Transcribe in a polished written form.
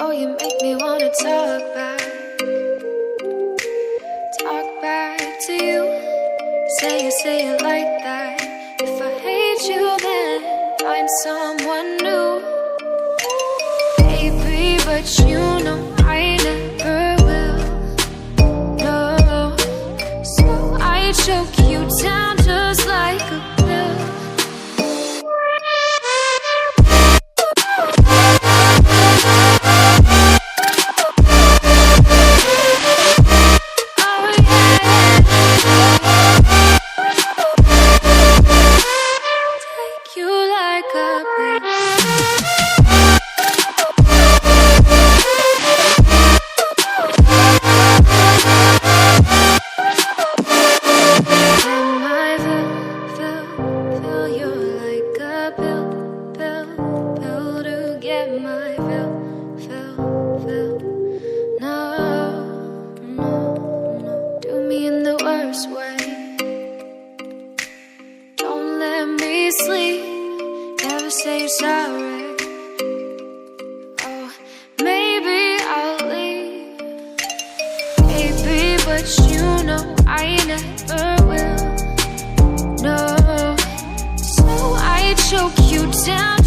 Oh, you make me wanna talk back to you. Say it like that. If I hate you, then find someone new. Baby, but you know I never will. No, so I choke you down just like a pill. Sleep, never say you're sorry. Oh, maybe I'll leave, baby, but you know I never will. No, so I choke you down